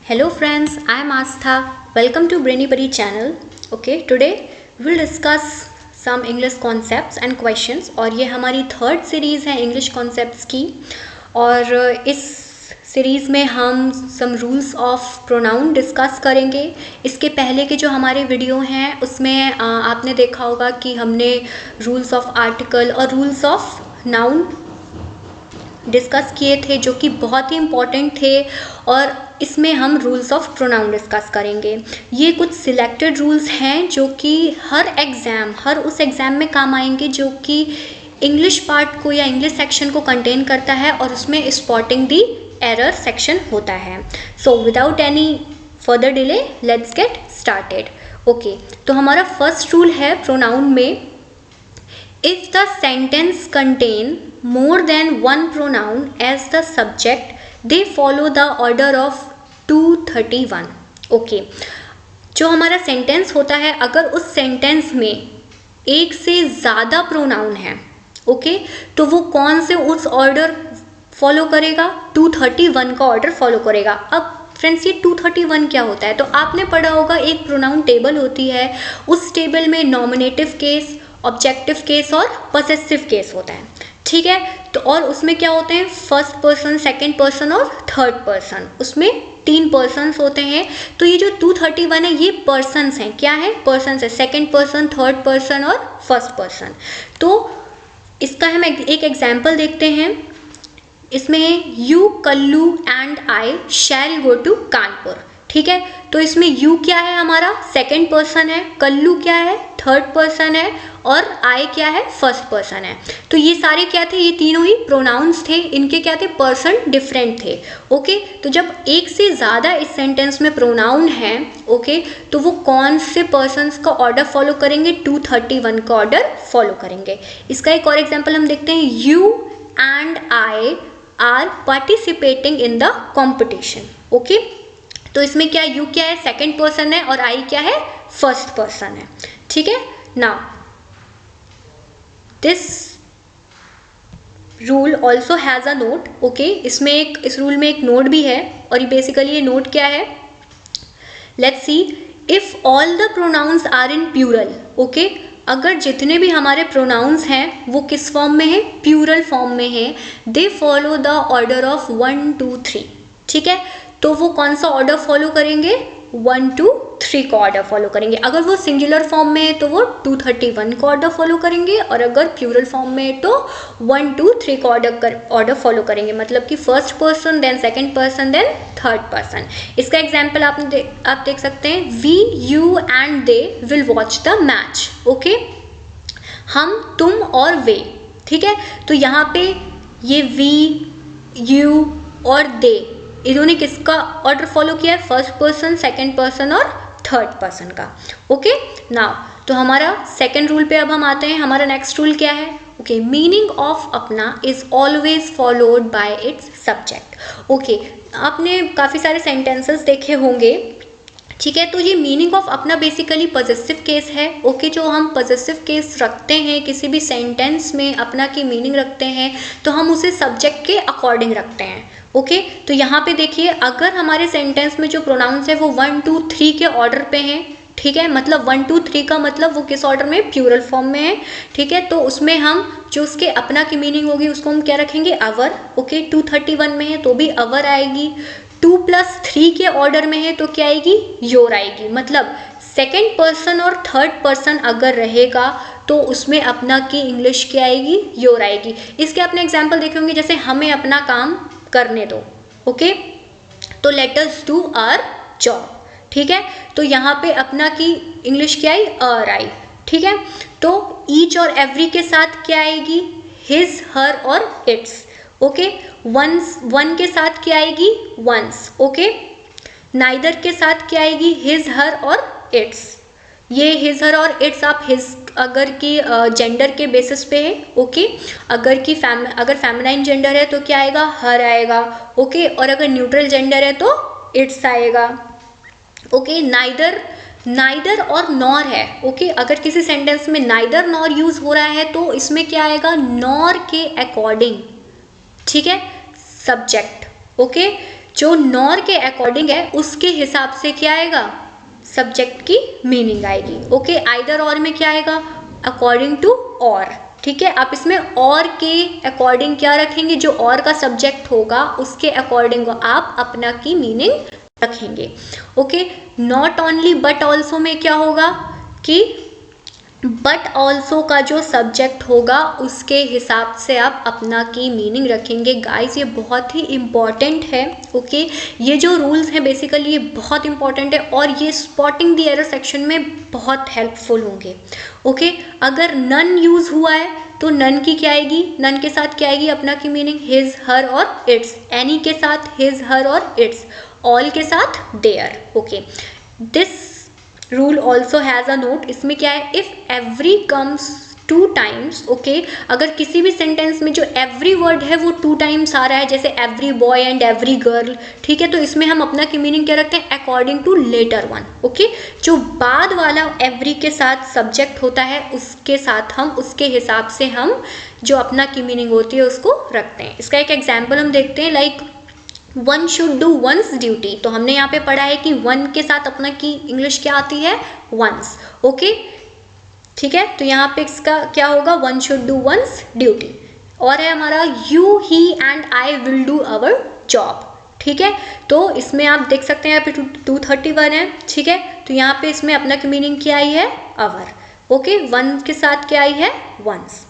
Hello friends, I am Astha. Welcome to Brainy Buddy channel. Okay, today we'll discuss some English concepts and questions और ये हमारी third series है English concepts की। और इस series में हम some rules of pronoun discuss करेंगे। इसके पहले के जो हमारे वीडियो हैं उसमें आपने देखा होगा कि हमने रूल्स ऑफ आर्टिकल और रूल्स ऑफ नाउन डिस्कस किए थे जो कि बहुत ही इम्पॉर्टेंट थे। और इसमें हम रूल्स ऑफ प्रोनाउन डिस्कस करेंगे। ये कुछ सिलेक्टेड रूल्स हैं जो कि हर उस एग्ज़ाम में काम आएंगे जो कि इंग्लिश पार्ट को या इंग्लिश सेक्शन को कंटेन करता है और उसमें स्पॉटिंग दी एरर सेक्शन होता है। So without any further delay let's get started. Okay, तो हमारा फर्स्ट रूल है प्रोनाउन में, if the sentence contain more than one pronoun as the subject, they follow the order of 231. Okay, जो हमारा sentence होता है अगर उस सेंटेंस में एक से ज़्यादा प्रोनाउन है, ओके, तो वो कौन से उस ऑर्डर फॉलो करेगा? 231 का ऑर्डर फॉलो करेगा। अब फ्रेंड्स, ये 231 क्या होता है? तो आपने पढ़ा होगा एक प्रोनाउन टेबल होती है, उस टेबल में नॉमिनेटिव केस, ऑब्जेक्टिव केस और पॉसेसिव केस होता है, ठीक है। तो और उसमें क्या होते हैं? फर्स्ट पर्सन, सेकंड पर्सन और थर्ड पर्सन। उसमें 3 पर्सन्स होते हैं। तो ये जो 231 है ये पर्सन्स हैं। क्या है? पर्सन्स है। सेकंड पर्सन, थर्ड पर्सन और फर्स्ट पर्सन। तो इसका हम एक एग्जाम्पल देखते हैं। इसमें you, Kallu and I shall go to Kanpur, ठीक है। तो इसमें यू क्या है? हमारा सेकंड पर्सन है, कल्लू क्या है? थर्ड पर्सन है और आई क्या है? फर्स्ट पर्सन है। तो ये सारे क्या थे? ये तीनों ही प्रोनाउंस थे। इनके क्या थे? पर्सन डिफरेंट थे। ओके, तो जब एक से ज़्यादा इस सेंटेंस में प्रोनाउन है, ओके, तो वो कौन से पर्सन्स का ऑर्डर फॉलो करेंगे? 231 का ऑर्डर फॉलो करेंगे। इसका एक और एग्जाम्पल हम देखते हैं। You and I R participating in the competition. Okay, तो इसमें क्या यू क्या है? सेकंड पर्सन है और आई क्या है? फर्स्ट पर्सन है, ठीक है। Now this rule also has a note. Okay, इस रूल में एक नोट भी है और ये बेसिकली ये नोट क्या है? Let's see, if all the pronouns are in plural, okay, अगर जितने भी हमारे प्रोनाउंस हैं वो किस फॉर्म में है? प्लूरल फॉर्म में है। They follow the order of 1 2 3, ठीक है। तो वो कौन सा ऑर्डर फॉलो करेंगे? 1 2 3 का ऑर्डर फॉलो करेंगे। अगर वो सिंगुलर फॉर्म में है तो वो 231 का ऑर्डर फॉलो करेंगे और अगर प्लूरल फॉर्म में है तो 1 2 3 का ऑर्डर फॉलो करेंगे। मतलब कि first person, then second person, then third person. इसका एग्जाम्पल आप देख सकते हैं। We, you and they will watch the match. Okay, हम, तुम और वे, ठीक है। तो यहाँ पे ये वी, यू और दे, इन्होंने किसका ऑर्डर फॉलो किया है? फर्स्ट पर्सन, सेकंड पर्सन और थर्ड पर्सन का। ओके, नाउ तो हमारा सेकंड रूल पे अब हम आते हैं। हमारा नेक्स्ट रूल क्या है? ओके, मीनिंग ऑफ अपना is always followed by it's subject. Okay, आपने काफ़ी सारे सेंटेंसेस देखे होंगे, ठीक है। तो ये मीनिंग ऑफ अपना बेसिकली पॉजेसिव केस है। ओके, जो हम पॉजेसिव केस रखते हैं किसी भी सेंटेंस में, अपना की मीनिंग रखते हैं तो हम उसे सब्जेक्ट के अकॉर्डिंग रखते हैं। ओके, तो यहाँ पे देखिए, अगर हमारे सेंटेंस में जो प्रोनाउंस है वो 1 2 3 के ऑर्डर पे हैं, ठीक है, मतलब 1 2 3 का मतलब वो किस ऑर्डर में? प्लूरल फॉर्म में है, ठीक है। तो उसमें हम जो उसके अपना की मीनिंग होगी उसको हम क्या रखेंगे? अवर। ओके, 231 में है तो भी अवर आएगी। 2 + 3 के ऑर्डर में है तो क्या आएगी? योर आएगी। मतलब सेकंड पर्सन और थर्ड पर्सन अगर रहेगा तो उसमें अपना की इंग्लिश क्या आएगी? योर आएगी। इसके अपने एग्जाम्पल देखे होंगे, जैसे हमें अपना करने दो। ओके, तो let us do our job, ठीक है। तो यहाँ पे अपना की इंग्लिश क्या आई? अर आई, ठीक है। तो ईच और एवरी के साथ क्या आएगी? हिज, हर और इट्स। ओके, वन के साथ क्या आएगी? वंस। ओके, नाइदर के साथ क्या आएगी? हिज, हर और इट्स। ये हिज, हर और इट्स आप हिज अगर की जेंडर के बेसिस पे है, ओके। अगर फेमिनाइन जेंडर है तो क्या आएगा? हर आएगा। ओके, और अगर न्यूट्रल जेंडर है तो इट्स आएगा। ओके, नाइदर और नॉर है। ओके, अगर किसी सेंटेंस में नाइदर नॉर यूज हो रहा है तो इसमें क्या आएगा? नॉर के अकॉर्डिंग, ठीक है, सब्जेक्ट। ओके, जो नॉर के अकॉर्डिंग है उसके हिसाब से क्या आएगा, सब्जेक्ट की मीनिंग आएगी। ओके, आइदर और में क्या आएगा, अकॉर्डिंग टू और। ठीक है, आप इसमें और के अकॉर्डिंग क्या रखेंगे, जो और का सब्जेक्ट होगा उसके अकॉर्डिंग आप अपना की मीनिंग रखेंगे। Okay, not only but also में क्या होगा कि बट ऑल्सो का जो सब्जेक्ट होगा उसके हिसाब से आप अपना की मीनिंग रखेंगे। गाइस ये बहुत ही इम्पॉर्टेंट है। ओके, ये जो रूल्स हैं बेसिकली ये बहुत इंपॉर्टेंट है और ये स्पॉटिंग द एरर सेक्शन में बहुत हेल्पफुल होंगे। ओके, अगर नन यूज़ हुआ है तो नन की क्या आएगी, नन के साथ क्या आएगी अपना की मीनिंग, हिज हर और इट्स। एनी के साथ हिज हर और इट्स। ऑल के साथ there. Okay, this rule also has a note. इसमें क्या है, if every comes 2 times. Okay, अगर किसी भी सेंटेंस में जो एवरी वर्ड है वो 2 टाइम्स आ रहा है, जैसे every boy and every girl, ठीक है, तो इसमें हम अपना की मीनिंग क्या रखते हैं, according to letter one. Okay, जो बाद वाला एवरी के साथ सब्जेक्ट होता है उसके साथ हम उसके हिसाब से हम जो अपना की मीनिंग होती है उसको रखते हैं। इसका एक एग्जाम्पल हम देखते हैं, like one should do once duty. तो हमने यहाँ पे पढ़ा है कि वन के साथ अपना की इंग्लिश क्या आती है, वंस। ओके, ठीक है, तो यहाँ पे इसका क्या होगा, one should do once duty. और है हमारा you he and I will do our job. ठीक है, तो इसमें आप देख सकते हैं यहाँ पे 231 है। ठीक है, तो यहाँ पे इसमें अपना की मीनिंग क्या आई है, अवर। ओके, वन के साथ क्या आई है, वंस।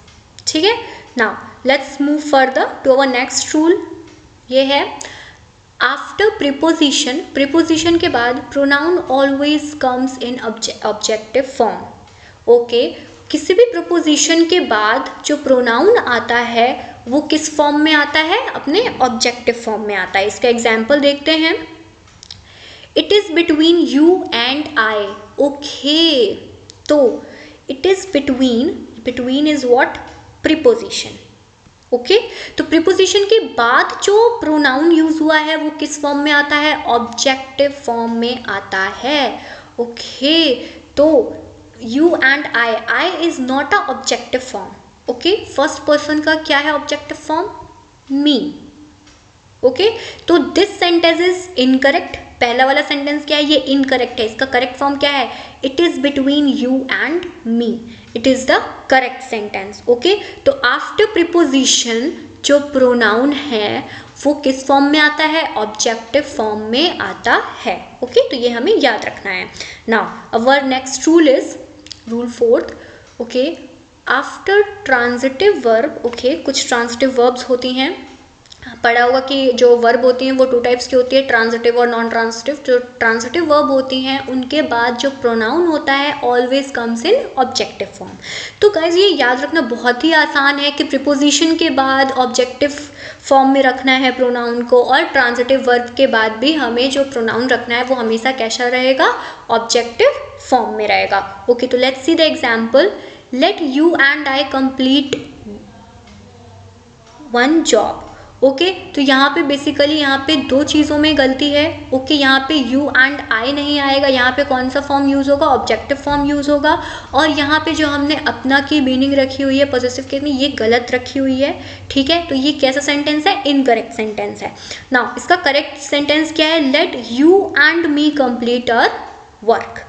ठीक है, now let's move further to our next rule. ये है आफ्टर प्रीपोजिशन, प्रीपोजिशन के बाद pronoun always comes in objective form. Okay, किसी भी प्रीपोजिशन के बाद जो प्रोनाउन आता है वो किस फॉर्म में आता है, अपने ऑब्जेक्टिव फॉर्म में आता है। इसका एग्जाम्पल देखते हैं, it is between you and I. Okay, तो it is between, between is what, preposition. Okay, तो प्रीपोजिशन के बाद जो प्रोनाउन यूज हुआ है वो किस फॉर्म में आता है, ऑब्जेक्टिव फॉर्म में आता है। ओके, तो you and I is not a objective form. Okay, first person का क्या है ऑब्जेक्टिव फॉर्म, मी। ओके, तो दिस सेंटेंस इज इनकरेक्ट। पहला वाला सेंटेंस क्या है, ये इनकरेक्ट है। इसका करेक्ट फॉर्म क्या है, it is between you and me. It is the correct sentence. Okay, तो आफ्टर प्रीपोजिशन जो प्रोनाउन है वो किस फॉर्म में आता है, ऑब्जेक्टिव फॉर्म में आता है। ओके, तो ये हमें याद रखना है। Now our next rule is rule 4th। Okay, after transitive verb. Okay, कुछ ट्रांजिटिव वर्ब्स होती हैं, पढ़ा होगा कि जो वर्ब होती हैं वो 2 टाइप्स की होती है, ट्रांजिटिव और नॉन ट्रांजिटिव। जो ट्रांजिटिव वर्ब होती हैं उनके बाद जो प्रोनाउन होता है always comes in objective form. तो गाइज ये याद रखना बहुत ही आसान है कि प्रीपोजिशन के बाद ऑब्जेक्टिव फॉर्म में रखना है प्रोनाउन को, और ट्रांजिटिव वर्ब के बाद भी हमें जो प्रोनाउन रखना है वो हमेशा कैसा रहेगा, ऑब्जेक्टिव फॉर्म में रहेगा। ओके, तो let's see the example, let you and I complete one job. Okay, तो यहाँ पे बेसिकली यहाँ पे 2 चीज़ों में गलती है। ओके, यहाँ पे यू एंड आई नहीं आएगा, यहाँ पे कौन सा फॉर्म यूज़ होगा, ऑब्जेक्टिव फॉर्म यूज़ होगा। और यहाँ पे जो हमने अपना की मीनिंग रखी हुई है पॉजिटिव केस में, ये गलत रखी हुई है। ठीक है, तो ये कैसा सेंटेंस है, इनकरेक्ट सेंटेंस है। नाउ इसका करेक्ट सेंटेंस क्या है, let you and me complete our work.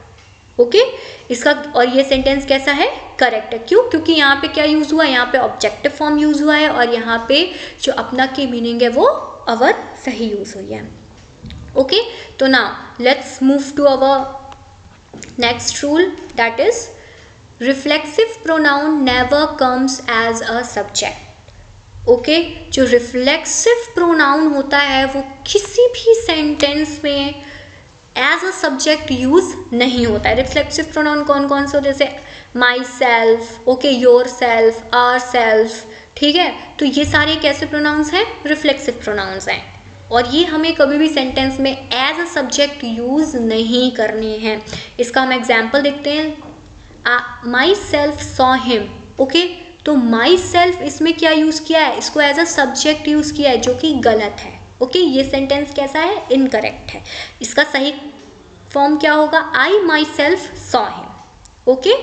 Okay, इसका और ये सेंटेंस कैसा है, करेक्ट है। क्यों, क्योंकि यहाँ पे क्या यूज़ हुआ है, यहाँ पे ऑब्जेक्टिव फॉर्म यूज़ हुआ है और यहाँ पे जो अपना की मीनिंग है वो अवर सही यूज़ हुई है। ओके, तो now let's move to our next rule, that is reflexive pronoun never comes as a subject. Okay, जो रिफ्लेक्सिव प्रोनाउन होता है वो किसी भी सेंटेंस में एज अ सब्जेक्ट यूज नहीं होता है। रिफ्लेक्सिव प्रोनाउन कौन कौन से, जैसे myself, okay, yourself, ourself. ठीक है, तो ये सारे कैसे प्रोनाउंस हैं, रिफ्लेक्सिव प्रोनाउंस हैं, और ये हमें कभी भी सेंटेंस में एज अ सब्जेक्ट यूज नहीं करने हैं। इसका हम एग्जाम्पल देखते हैं, my self saw him. Okay, तो माई सेल्फ इसमें क्या यूज किया है, इसको एज अ सब्जेक्ट यूज किया है, जो कि गलत है। ओके, ये सेंटेंस कैसा है, इनकरेक्ट है। इसका सही फॉर्म क्या होगा, I myself saw him. Okay,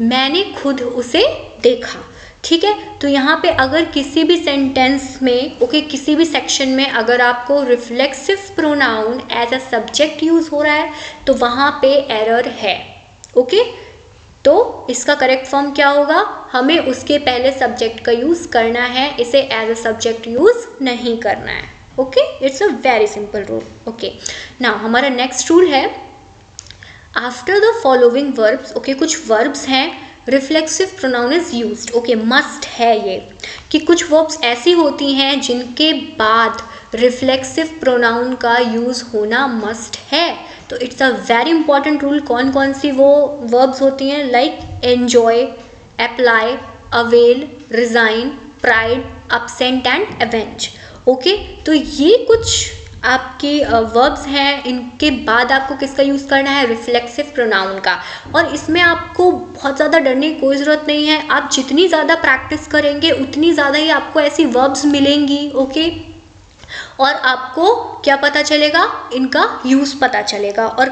मैंने खुद उसे देखा। ठीक है। तो यहाँ पे अगर किसी भी सेंटेंस में ओके किसी भी सेक्शन में अगर आपको reflexive pronoun as a subject use हो रहा है तो वहाँ पे एरर है। ओके तो इसका करेक्ट फॉर्म क्या होगा, हमें उसके पहले सब्जेक्ट का यूज करना है, इसे एज अ सब्जेक्ट यूज नहीं करना है। Okay it's a very simple rule. Okay now हमारा नेक्स्ट रूल है after the following verbs. Okay कुछ वर्ब्स हैं reflexive pronoun is used. Okay must है ये कि कुछ वर्ब्स ऐसी होती हैं जिनके बाद रिफ्लेक्सिव प्रोनाउन का यूज होना मस्ट है। तो it's a very important rule. कौन कौन सी वो वर्ब्स होती हैं, like enjoy, apply, avail, resign, pride, absent and avenge. Okay तो ये कुछ आपके वर्ब्स हैं, इनके बाद आपको किसका यूज़ करना है, रिफ्लेक्सिव प्रोनाउन का। और इसमें आपको बहुत ज़्यादा डरने की कोई ज़रूरत नहीं है, आप जितनी ज़्यादा प्रैक्टिस करेंगे उतनी ज़्यादा ही आपको ऐसी वर्ब्स मिलेंगी। ओके और आपको क्या पता चलेगा, इनका यूज़ पता चलेगा और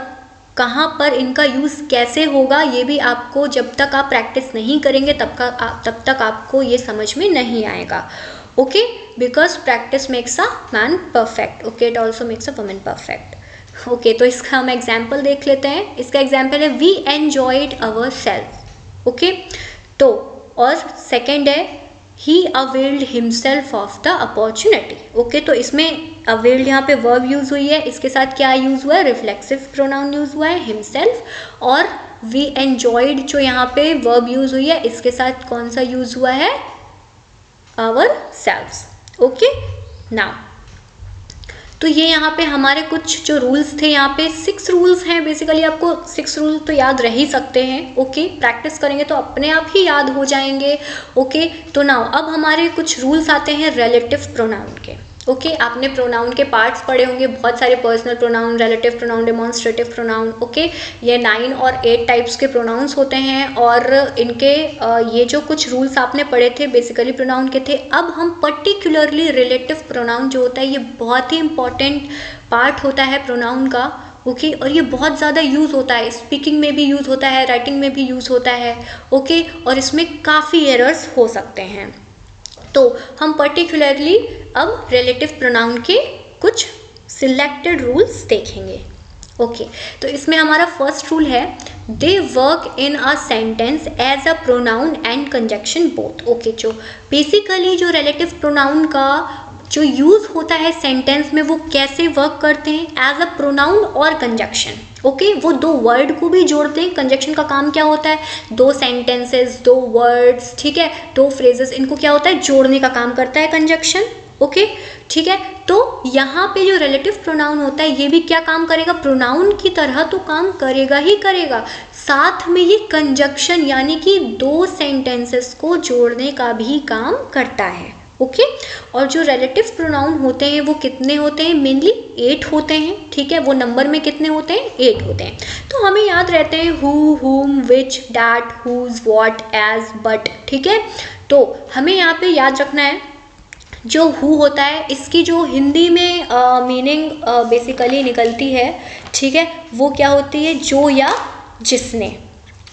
कहाँ पर इनका यूज़ कैसे होगा ये भी आपको, जब तक आप प्रैक्टिस नहीं करेंगे तब तक आपको ये समझ में नहीं आएगा। Okay because practice makes a man perfect. Okay it also makes a woman perfect. Okay तो इसका हम एग्जाम्पल देख लेते हैं। इसका एग्जाम्पल है we enjoyed ourself. Okay तो और सेकेंड है he availed himself of the opportunity. Okay तो इसमें अवेल्ड यहाँ पे वर्ब यूज हुई है, इसके साथ क्या यूज हुआ है, रिफ्लेक्सिव प्रोनाउन यूज हुआ है हिमसेल्फ। और वी एन्जॉयड जो यहाँ पे वर्ब यूज हुई है इसके साथ कौन सा यूज हुआ है, आवर सेल्व्स। ओके नाउ तो ये यहाँ पे हमारे कुछ जो रूल्स थे, यहाँ पे 6 रूल्स हैं बेसिकली। आपको 6 रूल तो याद रह ही सकते हैं। ओके प्रैक्टिस करेंगे तो अपने आप ही याद हो जाएंगे। ओके तो नाउ अब हमारे कुछ रूल्स आते हैं रिलेटिव प्रोनाउन के। ओके आपने प्रोनाउन के पार्ट्स पढ़े होंगे बहुत सारे, personal pronoun, relative pronoun, demonstrative pronoun. Okay ये 9 और 8 टाइप्स के प्रोनाउंस होते हैं और इनके ये जो कुछ रूल्स आपने पढ़े थे बेसिकली प्रोनाउन के थे। अब हम पर्टिकुलरली रिलेटिव प्रोनाउन जो होता है ये बहुत ही इंपॉर्टेंट पार्ट होता है प्रोनाउन का। ओके और ये बहुत ज़्यादा यूज़ होता है, स्पीकिंग में भी यूज़ होता है, राइटिंग में भी यूज़ होता है। ओके और इसमें काफ़ी एरर्स हो सकते हैं। तो हम पर्टिकुलरली अब रिलेटिव प्रोनाउन के कुछ सिलेक्टेड रूल्स देखेंगे। ओके तो इसमें हमारा फर्स्ट रूल है they work in a sentence as a pronoun and conjunction both. Okay जो बेसिकली जो रिलेटिव प्रोनाउन का जो यूज़ होता है सेंटेंस में वो कैसे वर्क करते हैं, एज अ प्रोनाउन और कंजक्शन। ओके वो दो वर्ड को भी जोड़ते हैं। कंजक्शन का काम क्या होता है, दो सेंटेंसेस, दो वर्ड्स, ठीक है, दो फ्रेजेस, इनको क्या होता है, जोड़ने का काम करता है कंजक्शन। ओके ठीक है तो यहाँ पे जो रिलेटिव प्रोनाउन होता है ये भी क्या काम करेगा, प्रोनाउन की तरह तो काम करेगा ही करेगा, साथ में ये कंजक्शन यानी कि दो सेंटेंसेस को जोड़ने का भी काम करता है। ओके और जो रिलेटिव प्रोनाउन होते हैं वो कितने होते हैं, मेनली 8 होते हैं। ठीक है वो नंबर में कितने होते हैं, 8 होते हैं। तो हमें याद रहते हैं who, whom, which, that, whose, what, as, but. ठीक है तो हमें यहाँ पे याद रखना है जो हु होता है इसकी जो हिंदी में मीनिंग बेसिकली निकलती है, ठीक है, वो क्या होती है, जो या जिसने।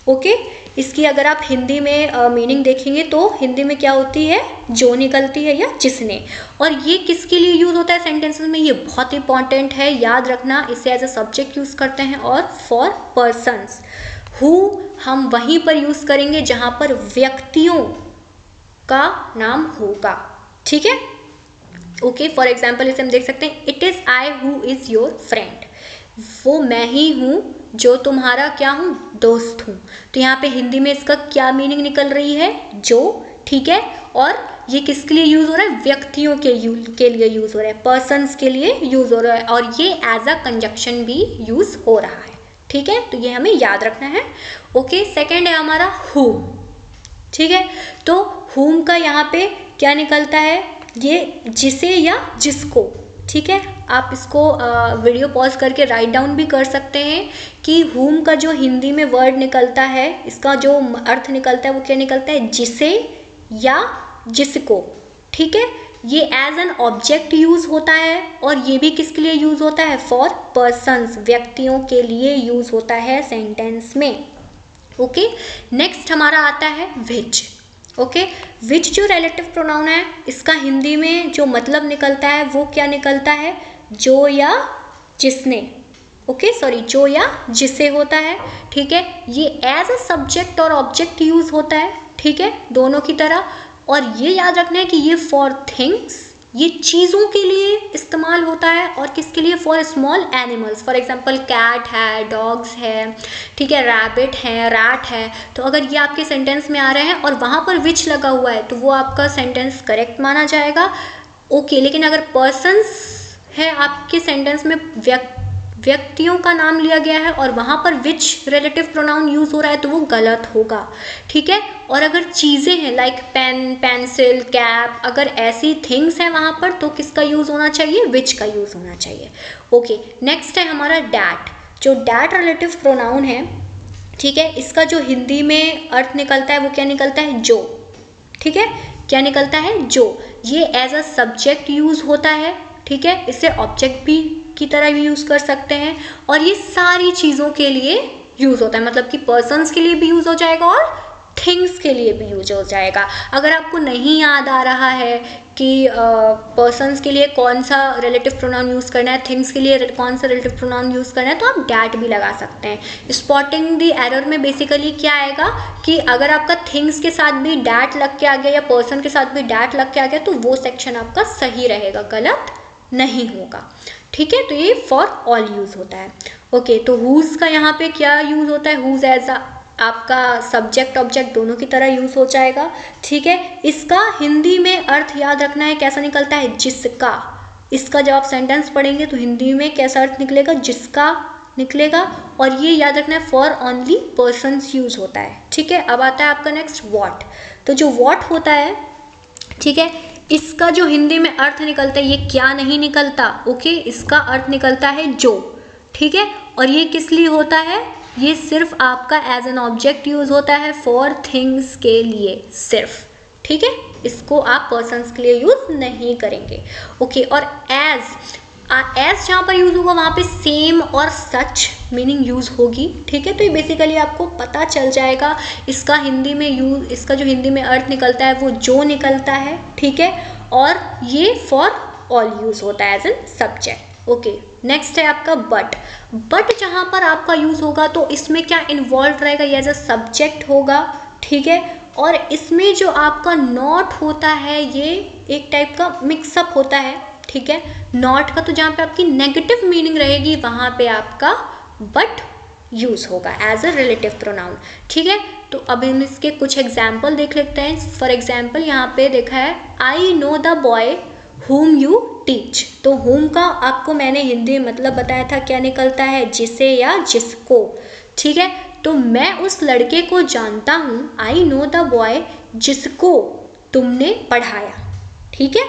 ओके इसकी अगर आप हिंदी में मीनिंग देखेंगे तो हिंदी में क्या होती है, जो निकलती है या जिसने। और ये किसके लिए यूज़ होता है सेंटेंसेस में, ये बहुत इंपॉर्टेंट है, याद रखना। इसे एज अ सब्जेक्ट यूज़ करते हैं। और फॉर पर्सन्स हु हम वहीं पर यूज़ करेंगे जहाँ पर व्यक्तियों का नाम होगा। ठीक है ओके फॉर एग्जाम्पल इसे हम देख सकते हैं it is I who is your friend, वो मैं ही हूँ जो तुम्हारा क्या हूँ, दोस्त हूँ। तो यहाँ पे हिंदी में इसका क्या मीनिंग निकल रही है, जो। ठीक है और ये किसके लिए यूज़ हो रहा है, व्यक्तियों के लिए यूज़ हो रहा है, पर्सन्स के लिए यूज़ हो रहा है। और ये एज अ कंजक्शन भी यूज़ हो रहा है। ठीक है तो ये हमें याद रखना है। ओके सेकेंड है हमारा हुम। ठीक है तो हुम का यहाँ पे क्या निकलता है, ये जिसे या जिसको। ठीक है आप इसको वीडियो पॉज करके राइट डाउन भी कर सकते हैं कि हुम का जो हिंदी में वर्ड निकलता है इसका जो अर्थ निकलता है वो क्या निकलता है, जिसे या जिसको। ठीक है ये एज एन ऑब्जेक्ट यूज़ होता है और ये भी किसके लिए यूज़ होता है, फॉर पर्सन्स, व्यक्तियों के लिए यूज़ होता है सेंटेंस में। ओके नेक्स्ट हमारा आता है विच। ओके। विच जो रिलेटिव प्रोनाउन है इसका हिंदी में जो मतलब निकलता है वो क्या निकलता है, जो या जिसने। ओके सॉरी, जो या जिसे होता है, ठीक है। ये एज अ सब्जेक्ट और ऑब्जेक्ट यूज होता है, ठीक है, दोनों की तरह। और ये याद रखना है कि ये फॉर थिंग्स, ये चीज़ों के लिए इस्तेमाल होता है, और किसके लिए, for small animals. For example cat है, डॉग्स है, ठीक है, रैबिट है, रैट है। तो अगर ये आपके सेंटेंस में आ रहे हैं और वहाँ पर विच लगा हुआ है तो वो आपका सेंटेंस करेक्ट माना जाएगा। ओके, लेकिन अगर पर्सन्स है आपके सेंटेंस में, व्यक्तियों का नाम लिया गया है और वहाँ पर विच रिलेटिव प्रोनाउन यूज हो रहा है तो वो गलत होगा, ठीक है। और अगर चीज़ें हैं लाइक पेन, पेंसिल, कैप, अगर ऐसी थिंग्स हैं वहाँ पर तो किसका यूज होना चाहिए, विच का यूज होना चाहिए। ओके, नेक्स्ट है हमारा डैट। जो डैट रिलेटिव प्रोनाउन है, ठीक है, इसका जो हिंदी में अर्थ निकलता है वो क्या निकलता है, जो, ठीक है, क्या निकलता है, जो। ये एज अ सब्जेक्ट यूज होता है, ठीक है, इसे ऑब्जेक्ट भी की तरह भी यूज कर सकते हैं, और ये सारी चीज़ों के लिए यूज होता है, मतलब कि पर्सन्स के लिए भी यूज हो जाएगा और थिंग्स के लिए भी यूज हो जाएगा। अगर आपको नहीं याद आ रहा है कि पर्सन्स के लिए कौन सा रिलेटिव प्रोनाउन यूज़ करना है, थिंग्स के लिए कौन सा रिलेटिव प्रोनाउन यूज़ करना है, तो आप डैट भी लगा सकते हैं। स्पॉटिंग द एरर में बेसिकली क्या आएगा कि अगर आपका थिंग्स के साथ भी डैट लग के आ गया या पर्सन के साथ भी डैट लग के आ गया तो वो सेक्शन आपका सही रहेगा, गलत नहीं होगा, ठीक है। तो ये फॉर ऑल यूज होता है। ओके, तो हुज का यहाँ पे क्या यूज होता है, हुज एज आपका सब्जेक्ट ऑब्जेक्ट दोनों की तरह यूज हो जाएगा, ठीक है। इसका हिंदी में अर्थ याद रखना है कैसा निकलता है, जिसका। इसका जब आप सेंटेंस पढ़ेंगे तो हिंदी में कैसा अर्थ निकलेगा, जिसका निकलेगा। और ये याद रखना है फॉर ओनली पर्सन्स यूज होता है, ठीक है। अब आता है आपका नेक्स्ट व्हाट। तो जो व्हाट होता है, ठीक है, इसका जो हिंदी में अर्थ निकलता है, ये क्या नहीं निकलता, ओके, इसका अर्थ निकलता है जो, ठीक है। और ये किस लिए होता है, ये सिर्फ आपका एज एन ऑब्जेक्ट यूज होता है फॉर थिंग्स के लिए सिर्फ, ठीक है। इसको आप पर्सन्स के लिए यूज नहीं करेंगे, ओके। और एज जहाँ पर यूज होगा वहाँ पे सेम और सच मीनिंग यूज होगी, ठीक है। तो ये बेसिकली आपको पता चल जाएगा। इसका हिंदी में यूज, इसका जो हिंदी में अर्थ निकलता है वो जो निकलता है, ठीक है। और ये फॉर ऑल यूज होता है as an subject, okay. Next है आपका बट। बट जहाँ पर आपका यूज होगा तो इसमें क्या इन्वॉल्व रहेगा, ये एज अ सब्जेक्ट होगा, ठीक है। और इसमें जो आपका नॉट होता है ये एक टाइप का मिक्सअप होता है, ठीक है। नॉट का तो जहाँ पे आपकी नेगेटिव मीनिंग रहेगी वहाँ पे आपका बट यूज होगा एज अ रिलेटिव प्रोनाउन, ठीक है। तो अब हम इसके कुछ एग्जाम्पल देख लेते हैं। फॉर एग्जाम्पल यहाँ पे देखा है, I know the boy whom you teach। तो whom का आपको मैंने हिंदी में मतलब बताया था, क्या निकलता है, जिसे या जिसको, ठीक है। तो मैं उस लड़के को जानता हूँ, आई नो द बॉय, जिसको तुमने पढ़ाया, ठीक है।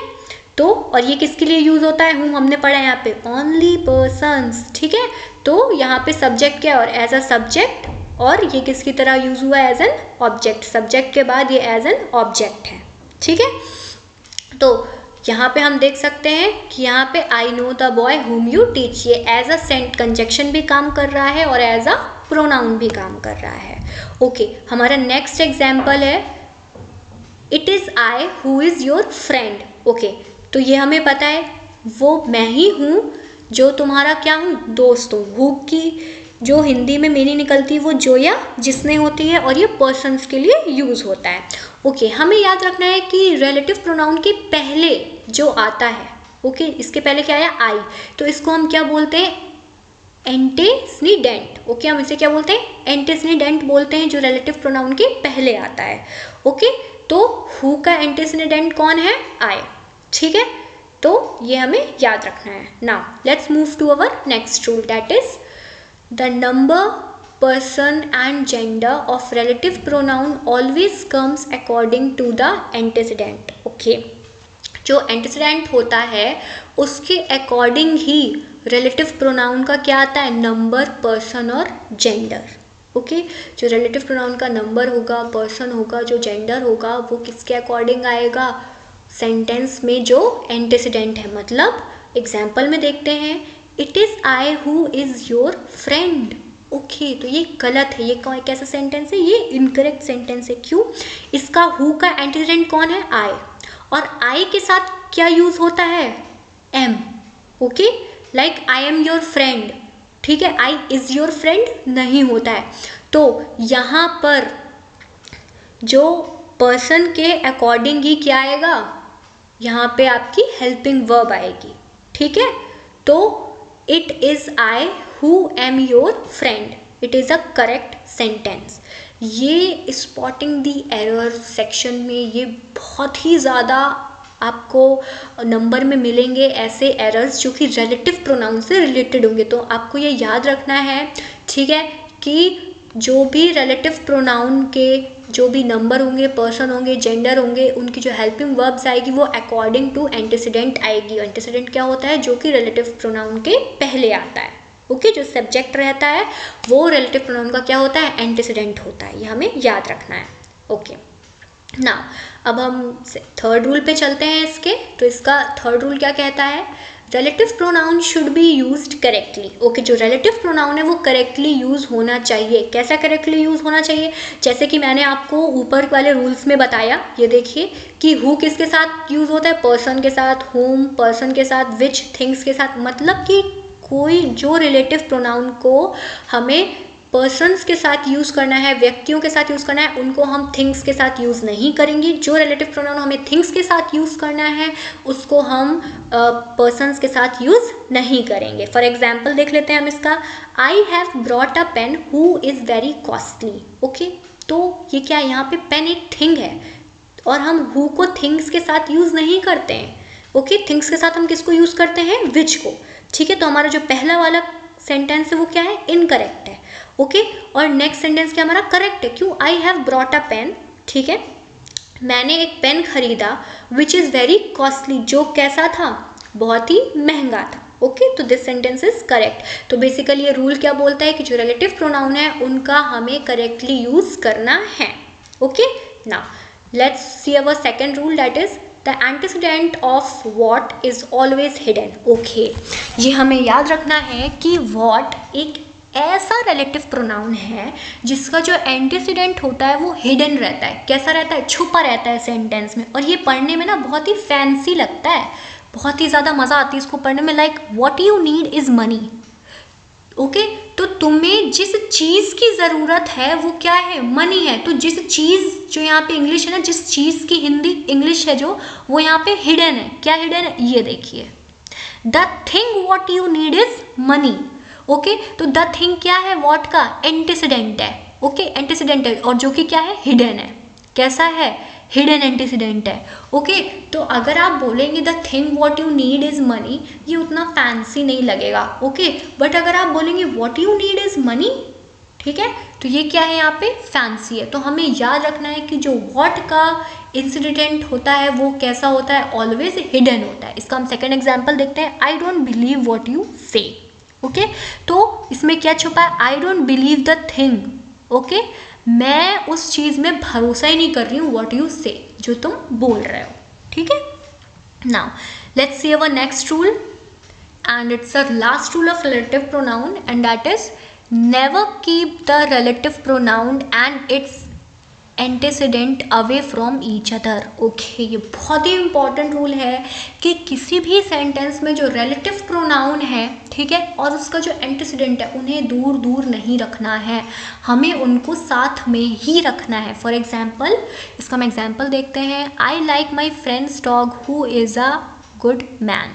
तो और ये किसके लिए यूज होता है, whom हमने पढ़ा है यहाँ पे ओनली पर्सन्स, ठीक है। तो यहाँ पे सब्जेक्ट क्या है, और एज अ सब्जेक्ट, और ये किसकी तरह यूज हुआ है, एज एन ऑब्जेक्ट। सब्जेक्ट के बाद ये एज एन ऑब्जेक्ट है, ठीक है। तो यहाँ पे हम देख सकते हैं कि यहाँ पे I know the boy whom you teach, ये एज अ सेंट कंजक्शन भी काम कर रहा है और एज अ प्रोनाउन भी काम कर रहा है, ओके। हमारा नेक्स्ट एग्जाम्पल है, it is I who is your friend, okay. तो ये हमें पता है वो मैं ही हूँ जो तुम्हारा क्या हूँ, दोस्त हूँ। हु की जो हिंदी में मीनिंग निकलती है वो जो या जिसने होती है, और ये पर्सन्स के लिए यूज होता है, ओके। हमें याद रखना है कि रिलेटिव प्रोनाउन के पहले जो आता है, ओके, इसके पहले क्या आया, आई, तो इसको हम क्या बोलते हैं, एंटेसिडेंट, ओके। हम इसे क्या बोलते हैं, एंटेसिडेंट बोलते हैं, जो रिलेटिव प्रोनाउन के पहले आता है, ओके। तो हु का एंटेसिडेंट कौन है, आई, ठीक है। तो ये हमें याद रखना है। Now let's move to our next rule, that is the number, person and gender of relative pronoun always comes according to the antecedent, okay। जो antecedent होता है उसके अकॉर्डिंग ही relative pronoun का क्या आता है, नंबर, पर्सन और जेंडर, ओके। जो relative pronoun का नंबर होगा, पर्सन होगा, जो जेंडर होगा वो किसके अकॉर्डिंग आएगा, सेंटेंस में जो antecedent है। मतलब एग्जाम्पल में देखते हैं, it is I who is your friend, okay तो ये गलत है, ये कैसा सेंटेंस है, ये इनकरेक्ट सेंटेंस है। क्यों? इसका हु का एंटीसीडेंट कौन है? आई, और आई के साथ क्या यूज होता है? Am. Okay, like I am your friend, ठीक है, आई इज योर फ्रेंड नहीं होता है। तो यहाँ पर जो पर्सन के अकॉर्डिंग ही क्या आएगा, यहाँ पे आपकी हेल्पिंग वर्ब आएगी, ठीक है। तो it is I who am your friend, it is a correct sentence. ये स्पॉटिंग द एरर सेक्शन में ये बहुत ही ज़्यादा आपको नंबर में मिलेंगे ऐसे एरर्स जो कि रिलेटिव प्रोनाउन से रिलेटेड होंगे। तो आपको ये याद रखना है, ठीक है, कि जो भी रिलेटिव प्रोनाउन के जो भी नंबर होंगे, पर्सन होंगे, जेंडर होंगे, उनकी जो हेल्पिंग वर्ब्स आएगी वो अकॉर्डिंग टू एंटीसीडेंट आएगी। एंटीसीडेंट क्या होता है? जो कि रिलेटिव प्रोनाउन के पहले आता है। ओके, जो सब्जेक्ट रहता है वो रिलेटिव प्रोनाउन का क्या होता है? एंटीसीडेंट होता है। ये हमें याद रखना है। ओके ना, अब हम थर्ड रूल पे चलते हैं इसके। तो इसका थर्ड रूल क्या कहता है? Relative pronoun should be used correctly. Okay, जो रिलेटिव प्रोनाउन है वो करेक्टली यूज होना चाहिए। कैसा करेक्टली यूज होना चाहिए? जैसे कि मैंने आपको ऊपर वाले रूल्स में बताया, ये देखिए कि हु किसके साथ यूज होता है? पर्सन के साथ, होम पर्सन के साथ, विच थिंग्स के साथ। मतलब कि कोई जो रिलेटिव प्रोनाउन को हमें पर्सन्स के साथ यूज़ करना है, व्यक्तियों के साथ यूज़ करना है, उनको हम थिंग्स के साथ यूज़ नहीं करेंगे। जो रिलेटिव प्रोनाउन हमें थिंग्स के साथ यूज़ करना है उसको हम पर्सन्स के साथ यूज़ नहीं करेंगे। फॉर एग्जाम्पल देख लेते हैं हम इसका। I have brought a pen who is very costly. Okay, तो ये क्या है? यहाँ पे पेन एक थिंग है और हम हु को थिंग्स के साथ यूज़ नहीं करते हैं। ओके, थिंग्स के साथ हम किसको यूज़ करते हैं? विच को। ठीक है, तो हमारा जो पहला वाला सेंटेंस है वो क्या है? इनकरेक्ट है। ओके, और नेक्स्ट सेंटेंस क्या हमारा? करेक्ट है। क्यों? I have brought a pen, ठीक है, मैंने एक पेन खरीदा, विच इज़ वेरी कॉस्टली, जो कैसा था? बहुत ही महंगा था। ओके, तो दिस सेंटेंस इज करेक्ट। तो बेसिकली ये रूल क्या बोलता है कि जो रिलेटिव प्रोनाउन है उनका हमें करेक्टली यूज करना है। Okay, now let's see our second rule, that is the antecedent of what is always hidden. Okay, ये हमें याद रखना है कि वॉट एक ऐसा रिलेटिव प्रोनाउन है जिसका जो एंटीसीडेंट होता है वो हिडन रहता है। कैसा रहता है? छुपा रहता है सेंटेंस में। और ये पढ़ने में ना बहुत ही फैंसी लगता है, बहुत ही ज़्यादा मज़ा आती है इसको पढ़ने में। Like what you need is money. Okay, तो तुम्हें जिस चीज़ की ज़रूरत है वो क्या है? मनी है। तो जिस चीज़, जो यहाँ पे इंग्लिश है ना, जिस चीज़ की हिंदी इंग्लिश है जो, वो यहाँ पे हिडन है। क्या हिडन है? ये देखिए, the thing what you need is money. Okay, तो द थिंग क्या है? व्हाट का एंटीसीडेंट है। ओके, एंटीसीडेंट है, और जो कि क्या है? हिडन है। कैसा है? हिडन एंटीसीडेंट है। ओके, तो अगर आप बोलेंगे the thing what you need is money, ये उतना फैंसी नहीं लगेगा। ओके, बट अगर आप बोलेंगे what you need is money, ठीक है, तो ये क्या है? यहाँ पे फैंसी है। तो हमें याद रखना है कि जो व्हाट का इंसिडेंट होता है वो कैसा होता है? ऑलवेज हिडन होता है। इसका हम सेकेंड एग्जाम्पल देखते हैं। I don't believe what you से। ओके, तो इसमें क्या छुपा है? I don't believe the thing. Okay, मैं उस चीज़ में भरोसा ही नहीं कर रही हूँ, व्हाट यू से, जो तुम बोल रहे हो। ठीक है, now let's see our next rule, and it's a last rule of relative pronoun, and that is never keep the relative pronoun and it's antecedent away from each other. Okay, ये बहुत ही इंपॉर्टेंट रूल है कि किसी भी sentence में जो relative pronoun है, ठीक है, और उसका जो एंटीसीडेंट है, उन्हें दूर दूर नहीं रखना है, हमें उनको साथ में ही रखना है। फॉर एग्जाम्पल, इसका हम एग्जाम्पल देखते हैं। I like my friends dog who is a good man.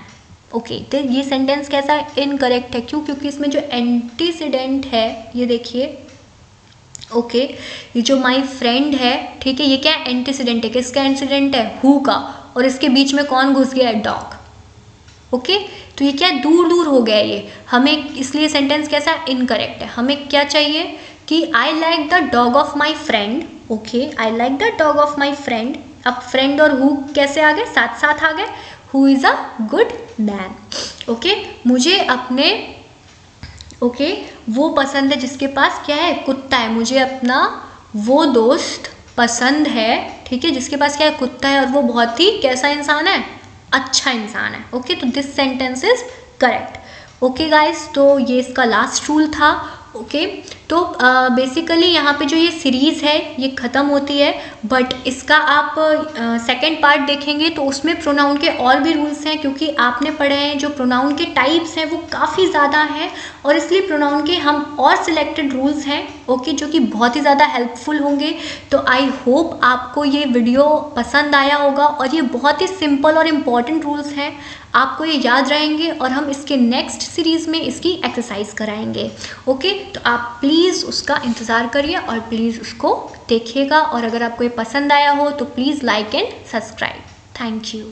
Okay, तो ये सेंटेंस कैसा है? इनकरेक्ट है। क्यों? क्योंकि इसमें जो एंटीसीडेंट है, ये देखिए, ओके, ये जो माई फ्रेंड है, ठीक है, ये क्या एंटीसीडेंट है? किसका एंटीसीडेंट है? हु का, और इसके बीच में कौन घुस गया है? डॉग। ओके, तो ये क्या दूर दूर हो गया ये हमें, इसलिए सेंटेंस कैसा? इनकरेक्ट है। हमें क्या चाहिए कि I like the dog of my friend. Okay, I like the dog of my friend. अब फ्रेंड और हु कैसे आ गए? साथ साथ आ गए। Who is a good man. Okay, मुझे अपने वो पसंद है जिसके पास क्या है? कुत्ता है। मुझे अपना वो दोस्त पसंद है, ठीक है, जिसके पास क्या है? कुत्ता है, और वो बहुत ही कैसा इंसान है? अच्छा इंसान है। ओके, तो this sentence is correct. Okay guys, तो ये इसका लास्ट रूल था। ओके तो बेसिकली यहाँ पे जो ये सीरीज़ है ये ख़त्म होती है, बट इसका आप सेकंड पार्ट देखेंगे तो उसमें प्रोनाउन के और भी रूल्स हैं, क्योंकि आपने पढ़े हैं जो प्रोनाउन के टाइप्स हैं वो काफ़ी ज़्यादा हैं, और इसलिए प्रोनाउन के हम और सिलेक्टेड रूल्स हैं ओके जो कि बहुत ही ज़्यादा हेल्पफुल होंगे। तो आई होप आपको ये वीडियो पसंद आया होगा, और ये बहुत ही सिंपल और इम्पॉर्टेंट रूल्स हैं, आपको ये याद रहेंगे, और हम इसके नेक्स्ट सीरीज़ में इसकी एक्सरसाइज कराएंगे। ओके तो आप प्लीज़ उसका इंतज़ार करिए और प्लीज़ उसको देखिएगा, और अगर आपको ये पसंद आया हो तो please like and subscribe. Thank you.